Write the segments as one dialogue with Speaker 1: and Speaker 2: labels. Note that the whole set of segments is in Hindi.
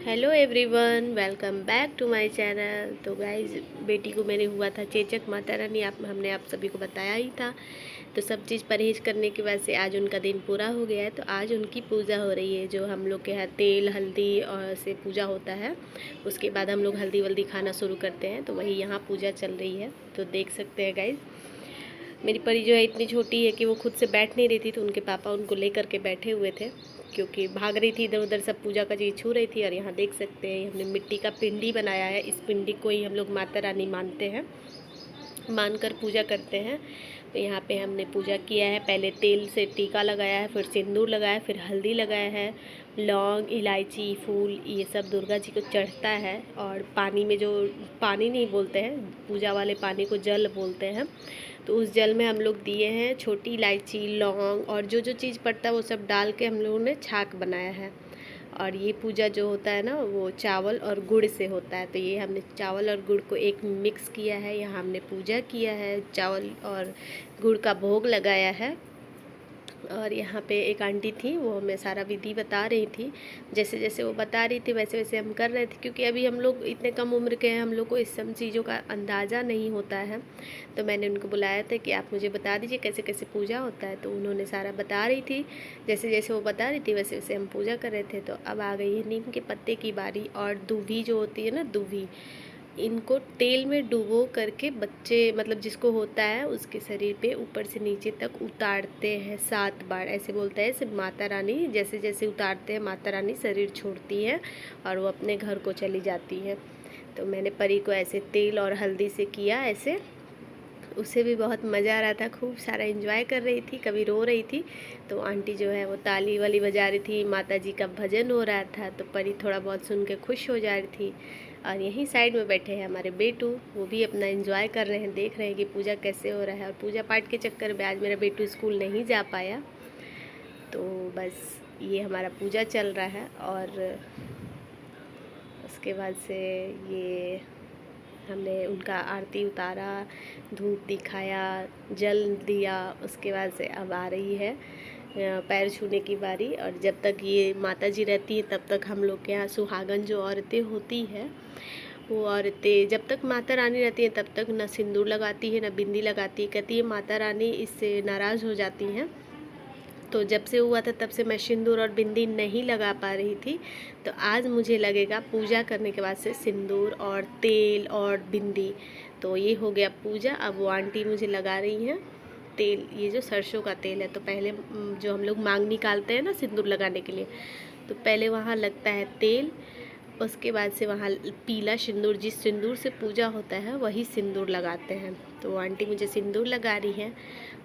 Speaker 1: Hello everyone, welcome back to my channel. तो गाइज, बेटी को मेरे हुआ था चेचक माता रानी, हमने आप सभी को बताया ही था। तो सब चीज़ परहेज करने की वजह से आज उनका दिन पूरा हो गया है। तो आज उनकी पूजा हो रही है, जो हम लोग के यहाँ तेल हल्दी और से पूजा होता है। उसके बाद हम लोग हल्दी वल्दी खाना शुरू करते हैं, तो वही यहाँ पूजा चल रही है। तो देख सकते हैं गाइज, मेरी परी जो है इतनी छोटी है कि वो खुद से बैठ नहीं रही थी, तो उनके पापा उनको लेकर के बैठे हुए थे, क्योंकि भाग रही थी इधर उधर, सब पूजा का चीज़ छू रही थी। और यहाँ देख सकते हैं, हमने मिट्टी का पिंडी बनाया है। इस पिंडी को ही हम लोग माता रानी मानते हैं, मानकर पूजा करते हैं। तो यहाँ पे हमने पूजा किया है, पहले तेल से टीका लगाया है, फिर सिंदूर लगाया, फिर हल्दी लगाया है, लौंग इलायची फूल ये सब दुर्गा जी को चढ़ता है। और पानी में, जो पानी नहीं बोलते हैं, पूजा वाले पानी को जल बोलते हैं, तो उस जल में हम लोग दिए हैं छोटी इलायची लौंग और जो जो चीज़ पड़ता है वो सब डाल के हम लोगों ने छाक बनाया है। और ये पूजा जो होता है ना, वो चावल और गुड़ से होता है। तो ये हमने चावल और गुड़ को एक मिक्स किया है, यहाँ हमने पूजा किया है, चावल और गुड़ का भोग लगाया है। और यहाँ पे एक आंटी थी, वो हमें सारा विधि बता रही थी। जैसे जैसे वो बता रही थी वैसे वैसे हम कर रहे थे, क्योंकि अभी हम लोग इतने कम उम्र के हैं, हम लोग को इस सब चीज़ों का अंदाज़ा नहीं होता है। तो मैंने उनको बुलाया था कि आप मुझे बता दीजिए कैसे कैसे पूजा होता है। तो उन्होंने सारा बता रही थी, जैसे जैसे वो बता रही थी वैसे वैसे हम पूजा कर रहे थे। तो अब आ गई है नीम के पत्ते की बारी। और दूभी जो होती है ना, दूभी, इनको तेल में डुबो करके बच्चे, मतलब जिसको होता है, उसके शरीर पे ऊपर से नीचे तक उतारते हैं 7 बार। ऐसे बोलता है सिर्फ माता रानी, जैसे जैसे उतारते हैं माता रानी शरीर छोड़ती है और वो अपने घर को चली जाती है। तो मैंने परी को ऐसे तेल और हल्दी से किया ऐसे, उसे भी बहुत मज़ा आ रहा था, खूब सारा एंजॉय कर रही थी, कभी रो रही थी। तो आंटी जो है वो ताली वाली बजा रही थी, माता जी का भजन हो रहा था, तो परी थोड़ा बहुत सुन के खुश हो जा रही थी। और यहीं साइड में बैठे हैं हमारे बेटू, वो भी अपना एंजॉय कर रहे हैं, देख रहे हैं कि पूजा कैसे हो रहा है। और पूजा पाठ के चक्कर में आज मेरा बेटू स्कूल नहीं जा पाया। तो बस ये हमारा पूजा चल रहा है। और उसके बाद से ये हमने उनका आरती उतारा, धूप दिखाया, जल दिया। उसके बाद से अब आ रही है पैर छूने की बारी। और जब तक ये माता जी रहती है तब तक हम लोग के यहाँ सुहागन जो औरतें होती हैं, वो औरतें जब तक माता रानी रहती हैं तब तक न सिंदूर लगाती है न बिंदी लगाती है। कहती है माता रानी इससे नाराज़ हो जाती हैं। तो जब से हुआ था तब से मैं सिंदूर और बिंदी नहीं लगा पा रही थी। तो आज मुझे लगेगा पूजा करने के बाद से सिंदूर और तेल और बिंदी। तो ये हो गया पूजा। अब वो आंटी मुझे लगा रही हैं तेल, ये जो सरसों का तेल है। तो पहले जो हम लोग मांग निकालते हैं ना सिंदूर लगाने के लिए, तो पहले वहाँ लगता है तेल, उसके बाद से वहाँ पीला सिंदूर, जिस सिंदूर से पूजा होता है वही सिंदूर लगाते हैं। तो आंटी मुझे सिंदूर लगा रही हैं।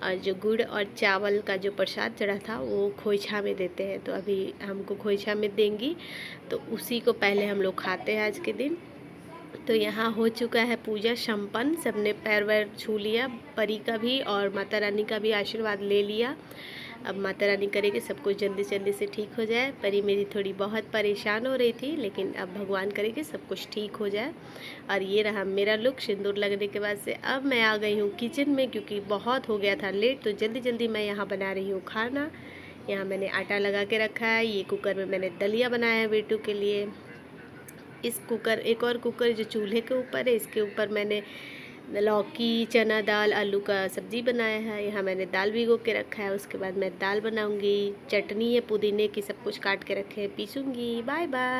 Speaker 1: और जो गुड़ और चावल का जो प्रसाद चढ़ा था वो खोइछा में देते हैं, तो अभी हमको खोइछा में देंगी, तो उसी को पहले हम लोग खाते हैं आज के दिन। तो यहाँ हो चुका है पूजा संपन्न, सबने पैर वैर छू लिया, परी का भी और माता रानी का भी आशीर्वाद ले लिया। अब माता रानी करे कि सब कुछ जल्दी जल्दी से ठीक हो जाए। परी मेरी थोड़ी बहुत परेशान हो रही थी, लेकिन अब भगवान करे कि सब कुछ ठीक हो जाए। और ये रहा मेरा लुक सिंदूर लगने के बाद से। अब मैं आ गई हूँ किचन में, क्योंकि बहुत हो गया था लेट, तो जल्दी जल्दी मैं यहाँ बना रही हूँ खाना। यहाँ मैंने आटा लगा के रखा है, ये कुकर में मैंने दलिया बनाया है बेटू के लिए। इस कुकर, एक और कुकर जो चूल्हे के ऊपर है, इसके ऊपर मैंने लौकी चना दाल आलू का सब्ज़ी बनाया है। यहाँ मैंने दाल भिगो के रखा है, उसके बाद मैं दाल बनाऊंगी। चटनी है पुदीने की, सब कुछ काट के रखे हैं, पीसूंगी। Bye bye.